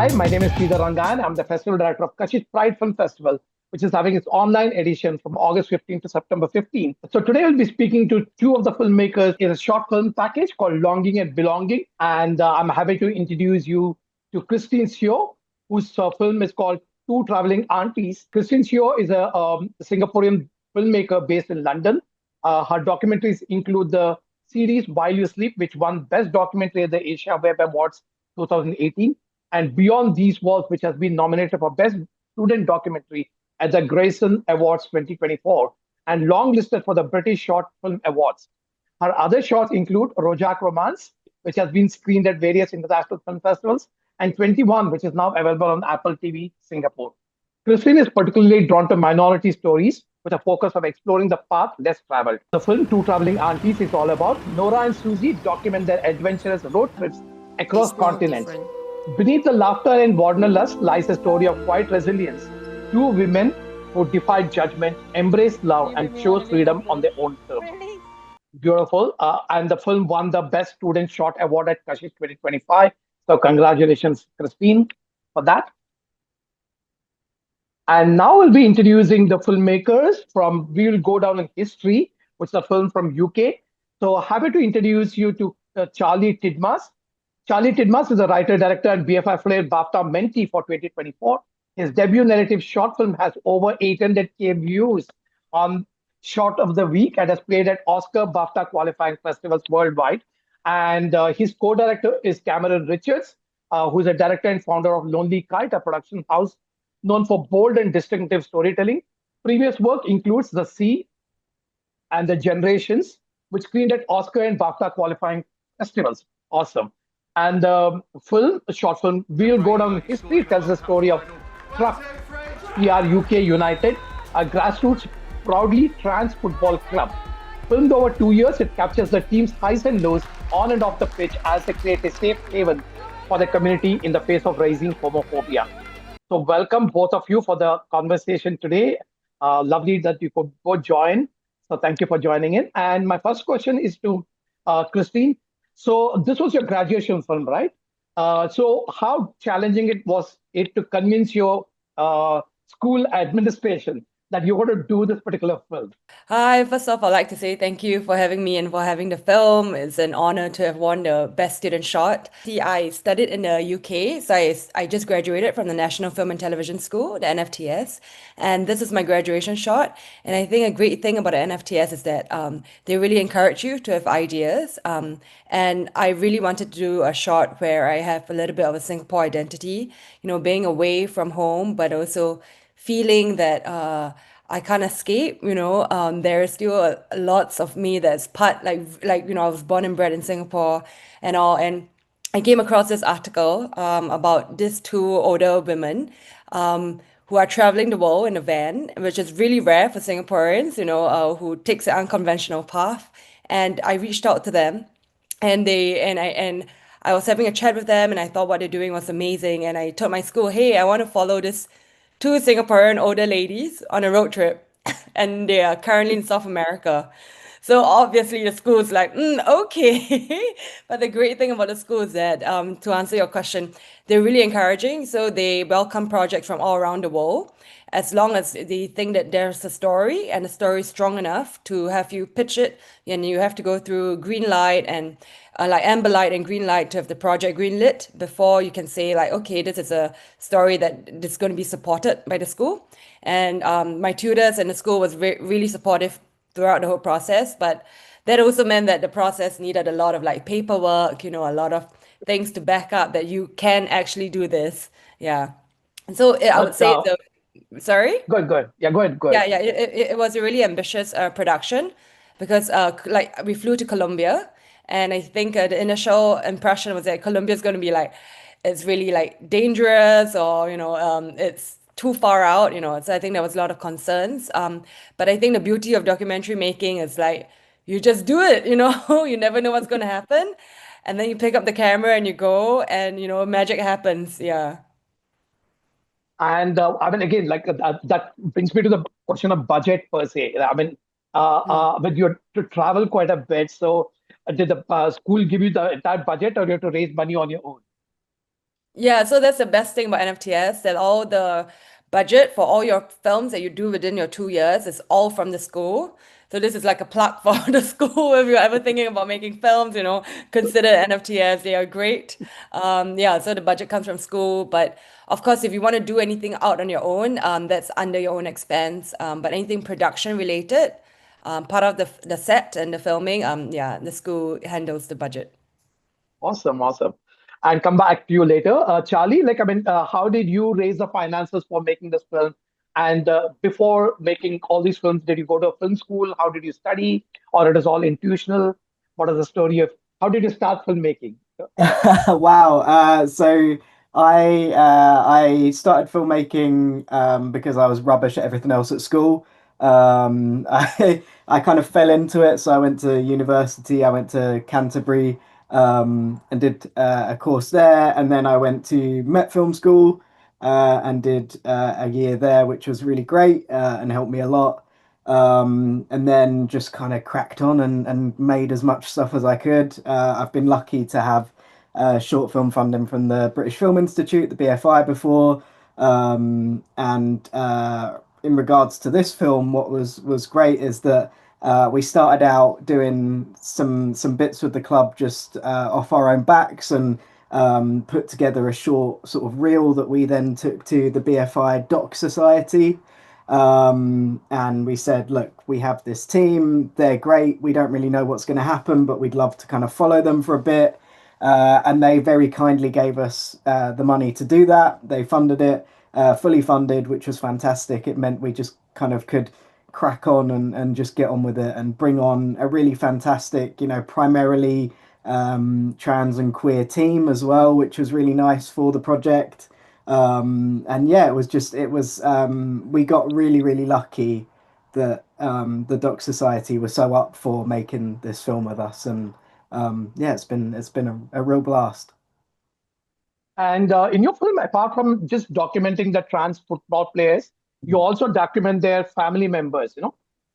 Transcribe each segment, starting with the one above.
Hi, my name is Sridhar Rangan. I'm the Festival Director of KASHISH Pride Film Festival, which is having its online edition from August 15th to September 15th. So today we'll be speaking to two of the filmmakers in a short film package called Longing and Belonging. And I'm happy to introduce you to Christine Seow, whose film is called Two Traveling Aunties. Christine Seow is a Singaporean filmmaker based in London. Her documentaries include the series While You Sleep, which won Best Documentary at the Asia Web Awards 2018, and Beyond These Walls, which has been nominated for Best Student Documentary at the Grayson Awards 2024 and longlisted for the British Short Film Awards. Her other shorts include Rojak Romance, which has been screened at various international film festivals, and 21, which is now available on Apple TV Singapore. Christine is particularly drawn to minority stories with a focus of exploring the path less traveled. The film Two Traveling Aunties is all about Nora and Susie document their adventurous road trips across continents. Beneath the laughter and wanderlust lies a story of quiet resilience. Two women who defied judgment, embraced love, and chose freedom on their own terms. Beautiful. And the film won the Best Student Short Award at Kashish 2025. So congratulations, Christine, for that. And now we'll be introducing the filmmakers from We Will Go Down in History, which is a film from UK. So happy to introduce you to Charlie Tidmas. Charlie Tidmas is a writer, director, and BFI Flair BAFTA mentee for 2024. His debut narrative short film has over 800K views on Short of the Week and has played at Oscar BAFTA qualifying festivals worldwide. And his co-director is Cameron Richards, who is a director and founder of Lonely Kite, a production house known for bold and distinctive storytelling. Previous work includes The Sea and The Generations, which screened at Oscar and BAFTA qualifying festivals. Awesome. And the short film, We'll Go Down in History, tells the story of Truck PRUK United, a grassroots proudly trans football club. Filmed over 2 years, it captures the team's highs and lows on and off the pitch as they create a safe haven for the community in the face of rising homophobia. So welcome both of you for the conversation today. Lovely that you could both join. So thank you for joining in. And my first question is to Christine. So this was your graduation film, right? So how challenging it to convince your school administration that you want to do this particular film? Hi, first off, I'd like to say thank you for having me and for having the film. It's an honor to have won the Best Student Short. See, I studied in the UK, so I just graduated from the National Film and Television School, the NFTS, and this is my graduation shot. And I think a great thing about the NFTS is that they really encourage you to have ideas. And I really wanted to do a shot where I have a little bit of a Singapore identity, being away from home, but also feeling that I can't escape. There is still lots of me that's part I was born and bred in Singapore and all. And I came across this article about these two older women who are traveling the world in a van, which is really rare for Singaporeans, who takes an unconventional path. And I reached out to them and I was having a chat with them and I thought what they're doing was amazing. And I told my school, hey, I want to follow this two Singaporean older ladies on a road trip, and they are currently in South America. So obviously the school is like, okay. But the great thing about the school is that, to answer your question, they're really encouraging. So they welcome projects from all around the world, as long as they think that there's a story and the story is strong enough to have you pitch it, and you have to go through green light and like amber light and green light to have the project green lit before you can say like, okay, this is a story that is going to be supported by the school. And my tutors and the school was really supportive throughout the whole process, but that also meant that the process needed a lot of like paperwork, a lot of things to back up that you can actually do this. Yeah. And so I would But say the sorry? go ahead. Yeah, go ahead, go ahead. Yeah, it was a really ambitious production because like we flew to Colombia, and I think the initial impression was that Colombia is going to be like it's really like dangerous, or it's too far out, so I think there was a lot of concerns, but I think the beauty of documentary making is like you just do it, you never know what's going to happen, and then you pick up the camera and you go, and magic happens. Yeah. And I mean, again, like that brings me to the question of budget per se. I mean, when you to travel quite a bit, so did the school give you the entire budget, or you have to raise money on your own? Yeah, so that's the best thing about NFTS, that all the budget for all your films that you do within your 2 years is all from the school. So this is like a plug for the school. If you're ever thinking about making films, consider NFTS. They are great. Yeah, so the budget comes from school, but of course, if you want to do anything out on your own, that's under your own expense. But anything production related, part of the set and the filming, yeah, the school handles the budget. Awesome, awesome. And come back to you later. Charlie, how did you raise the finances for making this film? And before making all these films, did you go to a film school? How did you study? Or it is all intuitional? What is the story of how did you start filmmaking? Wow. So I started filmmaking because I was rubbish at everything else at school. I kind of fell into it. So I went to university. I went to Canterbury and did a course there, and then I went to Met Film School and did a year there, which was really great and helped me a lot. And then just kind of cracked on and made as much stuff as I could. I've been lucky to have short film funding from the British Film Institute, the BFI, before. And in regards to this film, what was great is that we started out doing some bits with the club just off our own backs and put together a short sort of reel that we then took to the BFI Doc Society. And we said, look, we have this team, they're great. We don't really know what's going to happen, but we'd love to kind of follow them for a bit. And they very kindly gave us the money to do that. They funded it, fully funded, which was fantastic. It meant we just kind of could crack on and just get on with it and bring on a really fantastic, primarily trans and queer team as well, which was really nice for the project. And yeah, we got really, really lucky that the Doc Society was so up for making this film with us. And yeah, it's been a real blast. And in your film, apart from just documenting the trans football players, you also document their family members.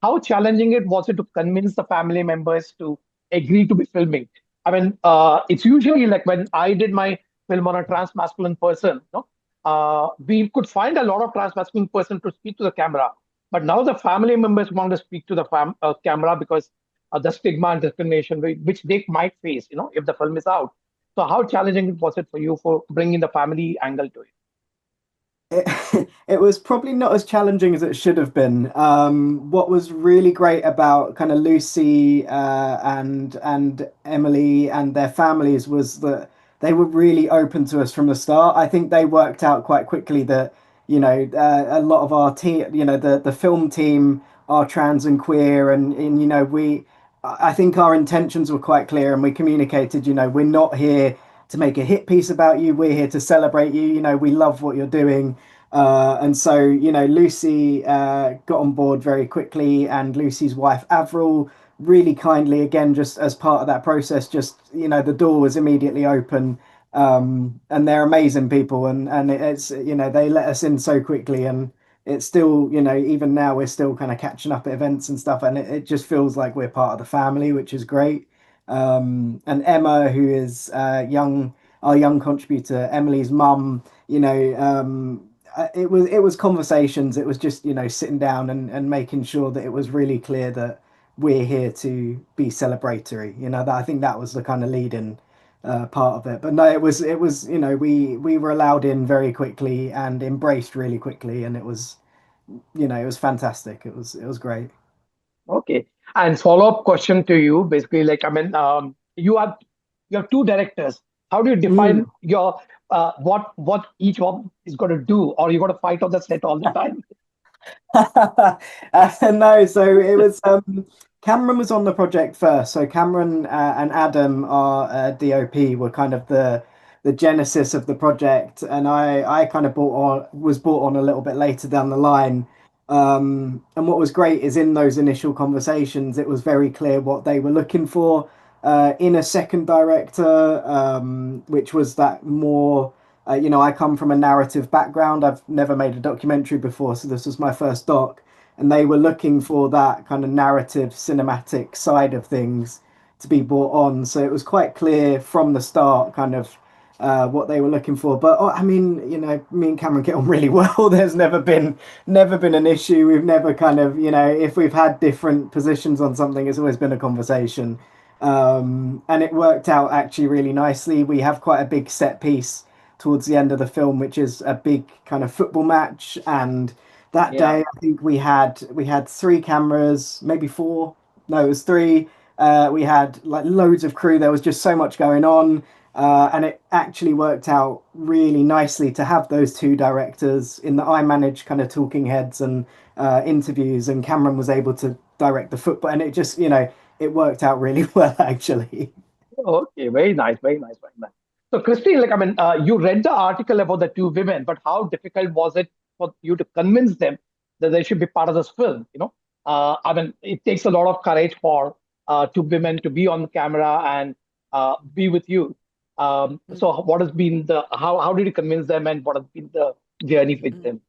How challenging it was it to convince the family members to agree to be filming? I mean, it's usually like when I did my film on a trans masculine person, we could find a lot of trans masculine person to speak to the camera, but now the family members want to speak to the camera because the stigma and discrimination which they might face, if the film is out. So how challenging was it for you for bringing the family angle to it? It was probably not as challenging as it should have been. What was really great about kind of Lucy and Emily and their families was that they were really open to us from the start. I think they worked out quite quickly that a lot of our team, the film team are trans and queer, and we. I think our intentions were quite clear, and we communicated. We're not here to make a hit piece about you. We're here to celebrate you. We love what you're doing. And so, Lucy got on board very quickly, and Lucy's wife, Avril, really kindly, again, just as part of that process, just, the door was immediately open. And they're amazing people, and it's, they let us in so quickly, and it's still, even now we're still kind of catching up at events and stuff, and it just feels like we're part of the family, which is great. And Emma, who is our young contributor, Emily's mum, it was conversations. It was just sitting down and making sure that it was really clear that we're here to be celebratory. That I think that was the kind of leading part of it. But no, it was we were allowed in very quickly and embraced really quickly, and it was fantastic. It was great. Okay. And follow-up question to you, basically, you have two directors. How do you define Mm. your what each one is going to do, or you got to fight on the set all the time? No, so it was Cameron was on the project first. So Cameron and Adam, our DOP, were kind of the genesis of the project, and I kind of was brought on a little bit later down the line. And what was great is in those initial conversations, it was very clear what they were looking for in a second director, which was that more. I come from a narrative background. I've never made a documentary before, so this was my first doc. And they were looking for that kind of narrative, cinematic side of things to be brought on. So it was quite clear from the start, kind of what they were looking for. But I mean, me and Cameron get on really well. There's never been an issue. We've never kind of, if we've had different positions on something, it's always been a conversation. And it worked out actually really nicely. We have quite a big set piece towards the end of the film, which is a big kind of football match. And that Yeah. day, I think we had three cameras, maybe four. No, it was three. We had like loads of crew. There was just so much going on. And it actually worked out really nicely to have those two directors in that I managed kind of talking heads and interviews, and Cameron was able to direct the football, and it just, it worked out really well, actually. Okay, very nice, very nice, very nice. So, Christine, you read the article about the two women, but how difficult was it for you to convince them that they should be part of this film? It takes a lot of courage for two women to be on camera and be with you. So, what has been the how did you convince them, and what has been the journey with Mm. them?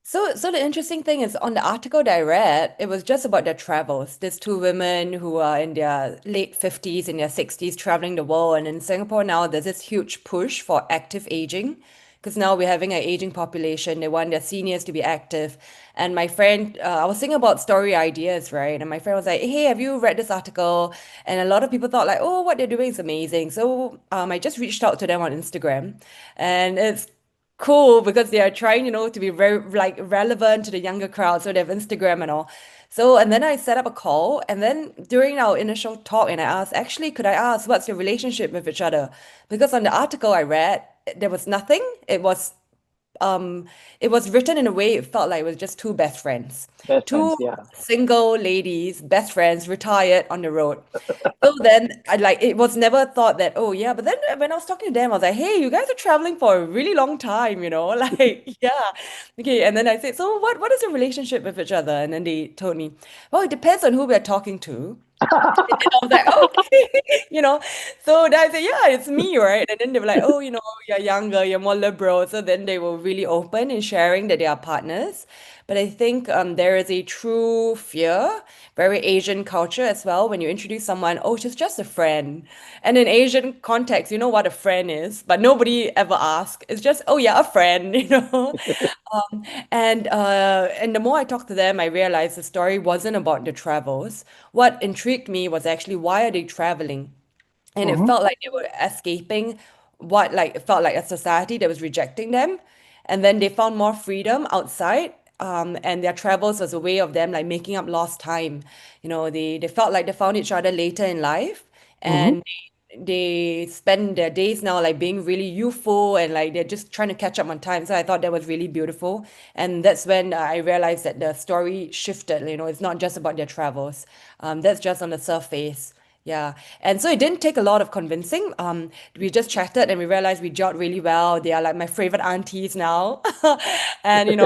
So the interesting thing is on the article that I read, it was just about their travels. There's two women who are in their late 50s and their 60s traveling the world. And in Singapore now, there's this huge push for active aging because now we're having an aging population. They want their seniors to be active. And my friend, I was thinking about story ideas, right? And my friend was like, hey, have you read this article? And a lot of people thought like, oh, what they're doing is amazing. So I just reached out to them on Instagram. And it's cool because they are trying, to be very like relevant to the younger crowd. So they have Instagram and all. So, and then I set up a call. And then during our initial talk, and I asked, actually, could I ask what's your relationship with each other? Because on the article I read, there was nothing. Um, it was written in a way it felt like it was just two best friends, Best two friends, yeah. single ladies, best friends, retired on the road. So then I like it was never thought that, oh yeah, but then when I was talking to them, I was like, hey, you guys are traveling for a really long time, like yeah. Okay. And then I said, so what is your relationship with each other? And then they told me, well, it depends on who we're talking to. And then I was like, okay, So then I said, yeah, it's me, right? And then they were like, oh, you're younger, you're more liberal. So then they were really open in sharing that they are partners. But I think there is a true fear, very Asian culture as well, when you introduce someone, oh, she's just a friend. And in Asian context, you know what a friend is, but nobody ever asks. It's just, oh yeah, a friend, and the more I talked to them, I realized the story wasn't about the travels. What intrigued me was actually why are they traveling? And it Hmm. felt like they were escaping what like it felt like a society that was rejecting them. And then they found more freedom outside. And their travels was a way of them like making up lost time. They felt like they found each other later in life Hmm. and they spend their days now like being really youthful and like they're just trying to catch up on time. So I thought that was really beautiful. And that's when I realized that the story shifted, it's not just about their travels. That's just on the surface. Yeah. And so it didn't take a lot of convincing. We just chatted and we realized we gelled really well. They are like my favorite aunties now. And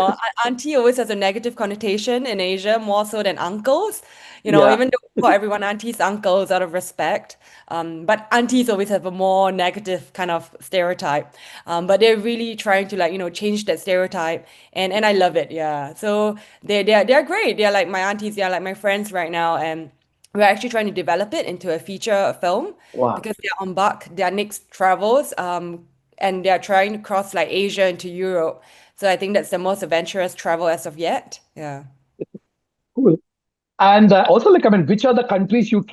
auntie always has a negative connotation in Asia, more so than uncles. Yeah. Even though we call everyone aunties, uncles out of respect. But aunties always have a more negative kind of stereotype. But they're really trying to like, change that stereotype. And I love it. Yeah. So they're great. They're like my aunties, they're like my friends right now. And we're actually trying to develop it into a feature film Wow. because they're on their next travels, and they're trying to cross like Asia into Europe. So I think that's the most adventurous travel as of yet. Yeah. Cool. And also, which are the countries you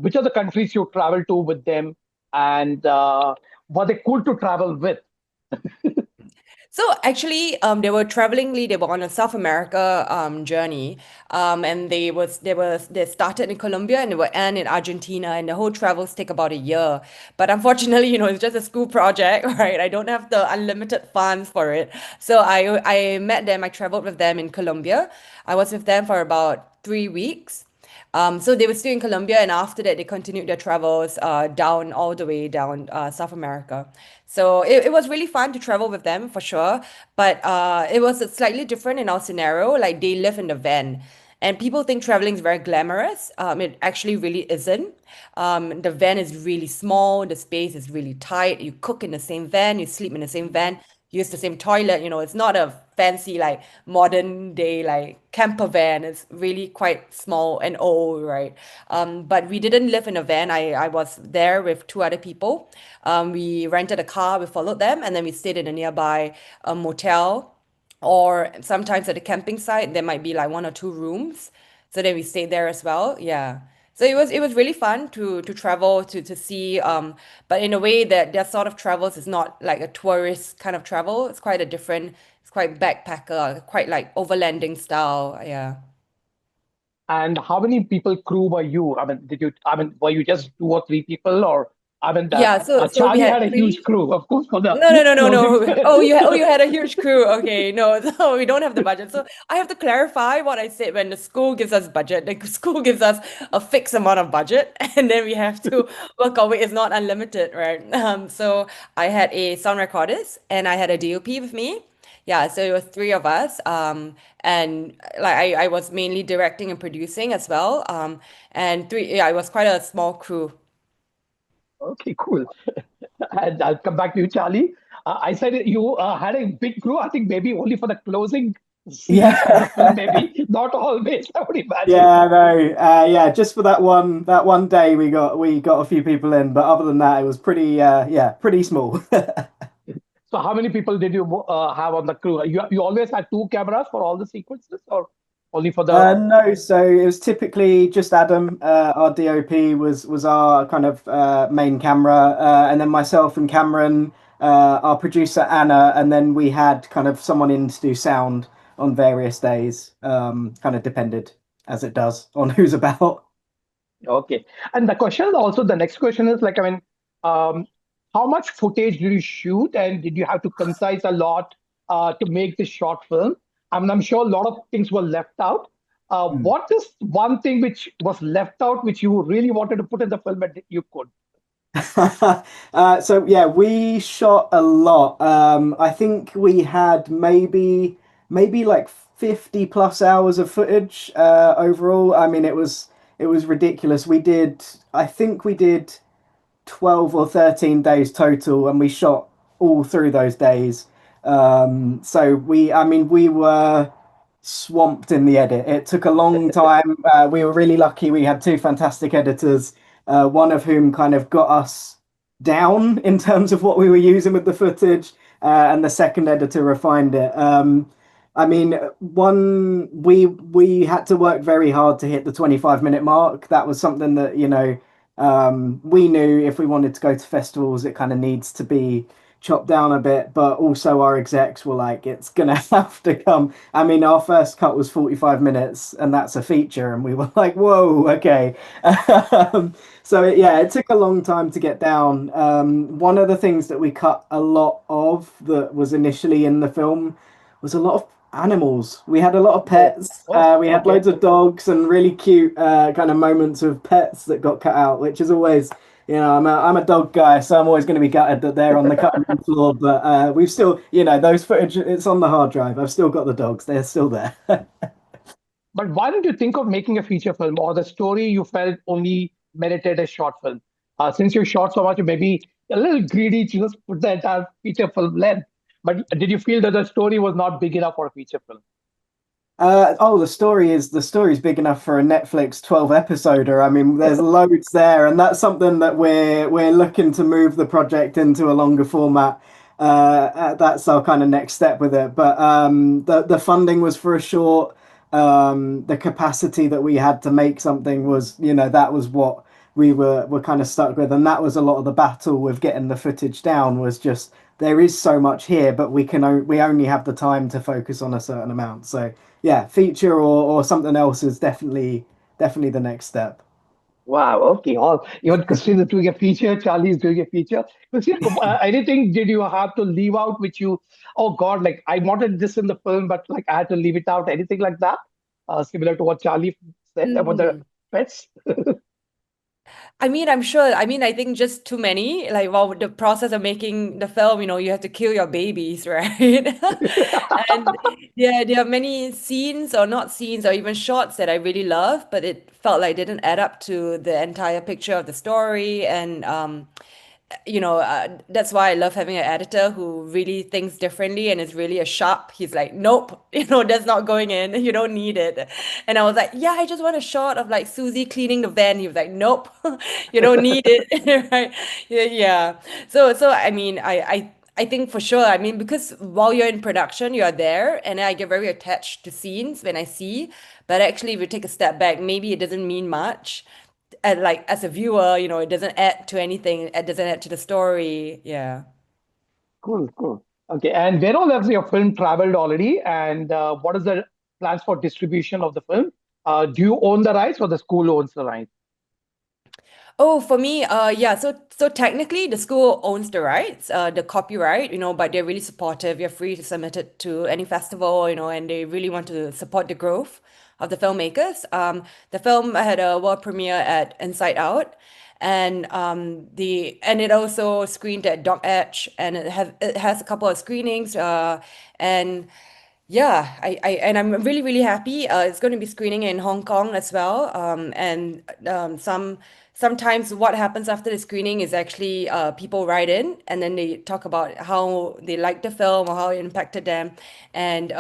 which are the countries you travel to with them, and were they cool to travel with? So actually, they were on a South America journey, and they started in Colombia and they will end in Argentina, and the whole travels take about a year. But unfortunately, it's just a school project, right? I don't have the unlimited funds for it, so I met them. I traveled with them in Colombia. I was with them for about 3 weeks. So they were still in Colombia, and after that, they continued their travels down all the way down South America. So it was really fun to travel with them for sure. But it was slightly different in our scenario. Like they live in the van. And people think traveling is very glamorous. It actually really isn't. The van is really small, the space is really tight. You cook in the same van, you sleep in the same van. use the same toilet. It's not a fancy like modern day like camper van. It's really quite small and old, right? But we didn't live in a van. I was there with two other people. We rented a car, we followed them, and then we stayed in a nearby motel, or sometimes at the camping site there might be like one or two rooms, so then we stayed there as well. Yeah, so it was really fun to travel to see, but in a way that sort of travels is not like a tourist kind of travel. It's quite a different, it's quite backpacker, quite like overlanding style. Yeah. And how many people crew were you? I mean, were you just two or three people, or I mean, Yeah, so we Charlie had had a huge three. crew, of course, for the No, no, no, no, closing. no. Oh, you had a huge crew. Okay, no, so we don't have the budget. So I have to clarify what I said. When the school gives us budget, the school gives us a fixed amount of budget, and then we have to work our way. It's not unlimited, right? So I had a sound recordist and I had a DOP with me. Yeah, so it was three of us. And like I was mainly directing and producing as well. And three, yeah, it was quite a small crew. Okay, cool. And I'll come back to you, Charlie. I said you had a big crew. I think maybe only for the closing scenes of the film, Yeah. maybe not always. I would imagine. Yeah, no, yeah, just for that one day we got a few people in, but other than that, it was pretty yeah, pretty small. So, how many people did you have on the crew? You always had two cameras for all the sequences, or only for the? No, so it was typically just Adam. Our DOP was our kind of main camera, and then myself and Cameron, our producer Anna, and then we had kind of someone in to do sound on various days. Kind of depended as it does on who's about. Okay. And the next question is like, I mean, um, how much footage did you shoot, and did you have to concise a lot to make this short film? I mean, I'm sure a lot of things were left out. What is one thing which was left out, which you really wanted to put in the film and you could? So yeah, we shot a lot. I think we had maybe like 50 plus hours of footage overall. I mean, it was ridiculous. I think we did 12 or 13 days total, and we shot all through those days. So I mean, we were swamped in the edit. It took a long time. We were really lucky. We had two fantastic editors, one of whom kind of got us down in terms of what we were using with the footage, and the second editor refined it. I mean, we had to work very hard to hit the 25-minute mark. That was something that, we knew if we wanted to go to festivals, it kind of needs to be chopped down a bit, but also our execs were like, it's gonna have to come. I mean, our first cut was 45 minutes, and that's a feature, and we were like, whoa, okay. So yeah, it took a long time to get down. One of the things that we cut a lot of that was initially in the film was a lot of animals. We had a lot of Oh, pets. oh, We had okay. loads of dogs and really cute kind of moments of pets that got cut out, which is always, I'm a dog guy, so I'm always going to be gutted that they're on the cutting room floor. But we've still, those footage, it's on the hard drive. I've still got the dogs. They're still there. But why did you think of making a feature film, or the story you felt only merited a short film? Since you shot so much, you may be a little greedy to just put the entire feature film length. But did you feel that the story was not big enough for a feature film? Oh, the story's big enough for a Netflix 12 episoder. I mean, there's loads there, and that's something that we're looking to move the project into a longer format. That's our kind of next step with it. But the funding was for a short. The capacity that we had to make something was, that was what we were kind of stuck with, and that was a lot of the battle with getting the footage down. Was just there is so much here, but we only have the time to focus on a certain amount. So yeah, feature or something else is definitely the next step. Wow. Okay. All even Christine is doing a feature. Charlie is doing a feature. Christine, anything did you have to leave out? Which you, oh God, like I wanted this in the film, but like I had to leave it out. Anything like that? Similar to what Charlie said about the Mm. pets. I mean, I'm sure. I mean, I think just too many. Like, well, the process of making the film, you have to kill your babies, right? And yeah, there are many scenes or not scenes or even shots that I really love, but it felt like didn't add up to the entire picture of the story. And that's why I love having an editor who really thinks differently and is really a sharp. He's like, nope, that's not going in. You don't need it. And I was like, yeah, I just want a shot of like Susie cleaning the van. He was like, nope, you don't need it. Right? Yeah, yeah. So I mean, I think for sure. I mean, because while you're in production, you're there, and I get very attached to scenes when I see. But actually, if you take a step back, maybe it doesn't mean much. And like as a viewer, it doesn't add to anything. It doesn't add to the story. Yeah. Cool, cool. Okay, and where all has your film traveled already? And what is the plans for distribution of the film? Do you own the rights or the school owns the rights? Oh, for me, yeah. So technically, the school owns the rights, the copyright, but they're really supportive. You're free to submit it to any festival, and they really want to support the growth of the filmmakers. The film had a world premiere at Inside Out, and it also screened at Doc Edge, and it has a couple of screenings, and yeah, and I'm really, really happy. It's going to be screening in Hong Kong as well. And sometimes what happens after the screening is actually people write in and then they talk about how they liked the film or how it impacted them. And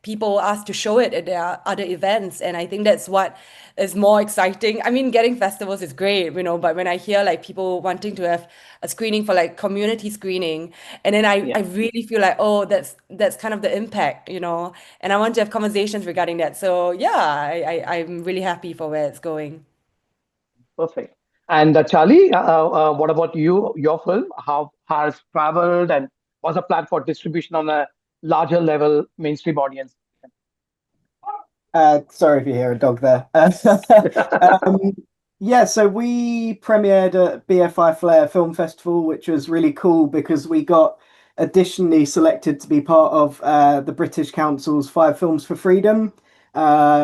people ask to show it at their other events. And I think that's what is more exciting. I mean, getting festivals is great, but when I hear like people wanting to have a screening for like community screening, and then I Yeah, really feel like, oh, that's kind of the impact, and I want to have conversations regarding that. So yeah, I'm really happy for where it's going. perfect. And Charlie, what about you, your film? How has traveled and what's the plan for distribution on a larger level mainstream audience? Sorry if you hear a dog there. Um, yeah, so we premiered at BFI Flair Film Festival, which was really cool because we got additionally selected to be part of the British Council's Five Films for Freedom,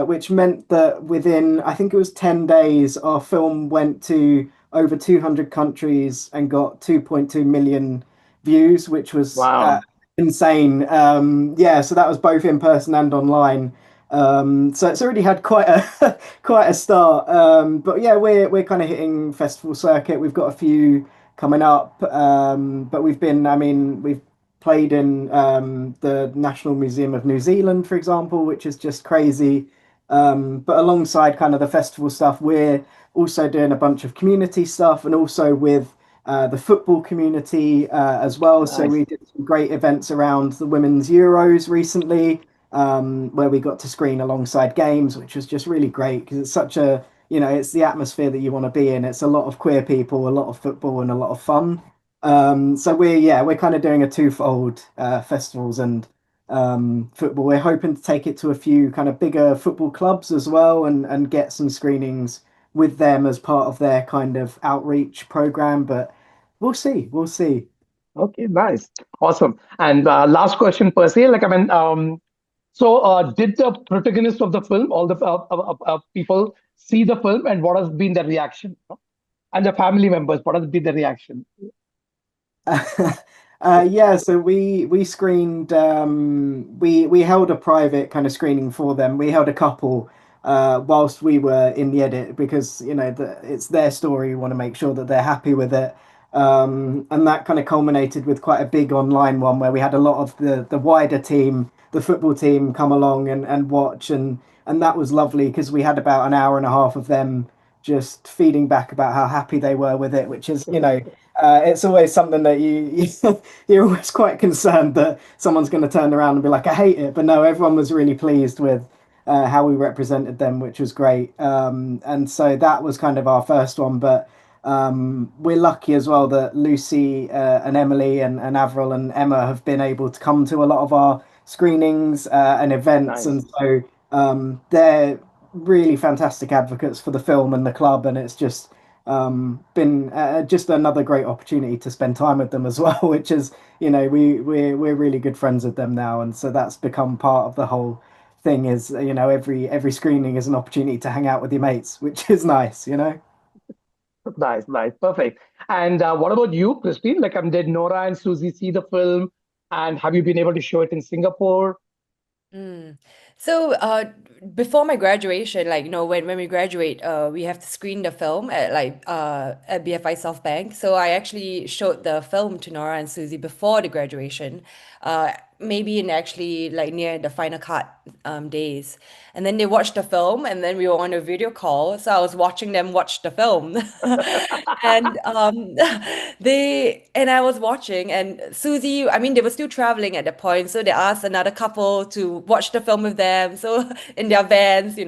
which meant that within, I think it was 10 days, our film went to over 200 countries and got 2.2 million views, which was Wow. insane. Yeah, so that was both in person and online. So it's already had quite a quite a start. But yeah, we're kind of hitting festival circuit. We've got a few coming up. But I mean, we've played in the National Museum of New Zealand, for example, which is just crazy. But alongside kind of the festival stuff, we're also doing a bunch of community stuff and also with the football community as well. So Nice. we did some great events around the Women's Euros recently, where we got to screen alongside games, which was just really great because it's such a, it's the atmosphere that you want to be in. It's a lot of queer people, a lot of football, and a lot of fun. So we're kind of doing a twofold festivals and football. We're hoping to take it to a few kind of bigger football clubs as well and get some screenings with them as part of their kind of outreach program. But we'll see. We'll see. Okay, nice. Awesome. And last question per se, like, I mean, so did the protagonist of the film, all the people see the film and what has been the reaction? And the family members, what has been the reaction? Yeah, so we screened we held a private kind of screening for them. We held a couple whilst we were in the edit because it's their story. We want to make sure that they're happy with it. And that kind of culminated with quite a big online one where we had a lot of the wider team, the football team, come along and watch and that was lovely because we had about an hour and a half of them just feeding back about how happy they were with it, which is, it's always something that you're always quite concerned that someone's going to turn around and be like, I hate it. But no, everyone was really pleased with how we represented them, which was great. And so that was kind of our first one. But we're lucky as well that Lucy and Emily and Avril and Emma have been able to come to a lot of our screenings and events. Nice. And so they're really fantastic advocates for the film and the club. And it's just been just another great opportunity to spend time with them as well, which is, we're really good friends with them now, and so that's become part of the whole thing. Is every screening is an opportunity to hang out with your mates, which is nice. Nice, nice, perfect. And what about you, Christine? Like, did Nora and Susie see the film? And have you been able to show it in Singapore? Mm. So, before my graduation, like, when we graduate, we have to screen the film at BFI South Bank. So I actually showed the film to Nora and Susie before the graduation, maybe in actually like near the final cut days. And then they watched the film, and then we were on a video call. So I was watching them watch the film. And I was watching, and Susie, I mean, they were still traveling at that point, so they asked another couple to watch the film with them, so in their vans.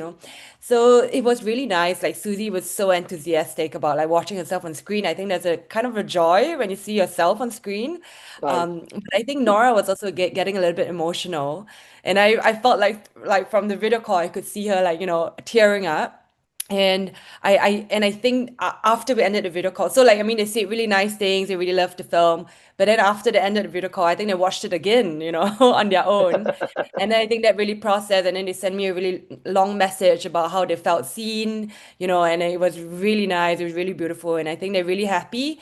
So it was really nice. Like Susie was so enthusiastic about like watching herself on screen. I think there's a kind of a joy when you see yourself on screen. Right. But I think Nora was also getting a little bit emotional, and I felt like from the video call I could see her like tearing up. And I think after we ended the video call, so like I mean they said really nice things, they really loved the film, but then after they ended the video call, I think they watched it again, on their own. And then I think that really processed, and then they sent me a really long message about how they felt seen, and it was really nice, it was really beautiful, and I think they're really happy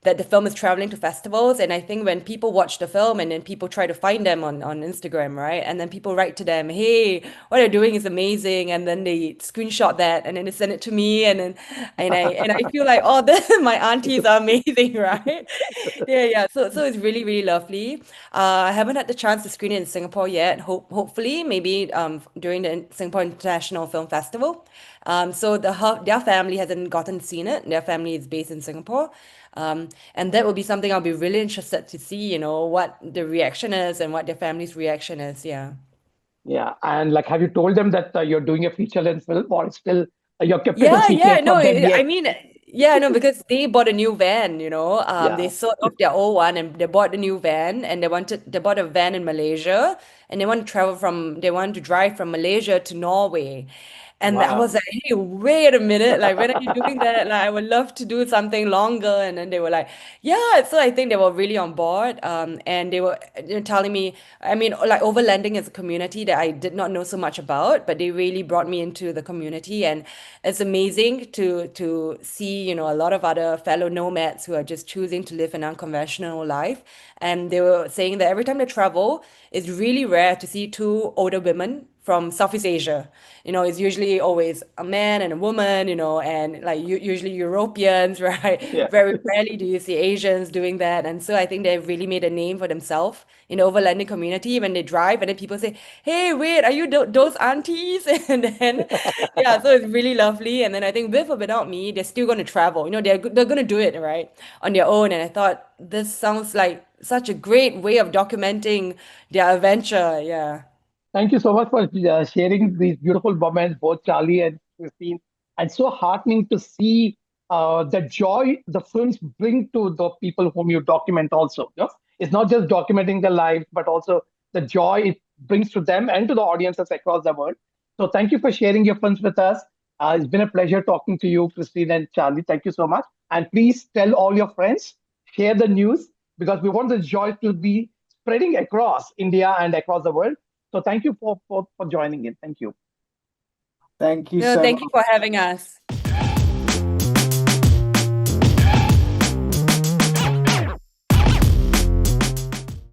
that the film is traveling to festivals. And I think when people watch the film and then people try to find them on Instagram, right? And then people write to them, hey, what you're doing is amazing. And then they screenshot that and then they send it to me. And I feel like, oh, my aunties are amazing, right? Yeah, yeah. So it's really, really lovely. I haven't had the chance to screen it in Singapore yet. Hopefully, maybe during the Singapore International Film Festival. So their family hasn't gotten seen it. Their family is based in Singapore. And that will be something I'll be really interested to see, what the reaction is and what their family's reaction is. Yeah. Yeah. And like, have you told them that you're doing a feature length film, or it's still you're kept it a Yeah, yeah, secret no, from them I yet? mean, yeah, no, because they bought a new van, they Yeah. sold off their old one and they bought a new van, and they bought a van in Malaysia, and they want to drive from Malaysia to Norway. And I was Wow. like, hey, wait a minute, like when are you doing that? Like I would love to do something longer. And then they were like, yeah, so I think they were really on board. And they were telling me, I mean, like overlanding is a community that I did not know so much about, but they really brought me into the community. And it's amazing to see, a lot of other fellow nomads who are just choosing to live an unconventional life. And they were saying that every time they travel, it's really rare to see two older women from Southeast Asia. It's usually always a man and a woman, and like usually Europeans, right? Yeah. Very rarely do you see Asians doing that. And so I think they've really made a name for themselves in the overlanding community when they drive, and then people say, hey, wait, are you those aunties? And then, yeah, so it's really lovely. And then I think with or without me, they're still going to travel. They're going to do it, right, on their own. And I thought this sounds like such a great way of documenting their adventure. Yeah. Thank you so much for sharing these beautiful moments, both Charlie and Christine. And so heartening to see the joy the films bring to the people whom you document also. It's not just documenting their lives, but also the joy it brings to them and to the audiences across the world. So thank you for sharing your films with us. It's been a pleasure talking to you, Christine and Charlie. Thank you so much. And please tell all your friends, share the news, because we want the joy to be spreading across India and across the world. So thank you for joining in. Thank you. Thank you No, so thank you much. for having us.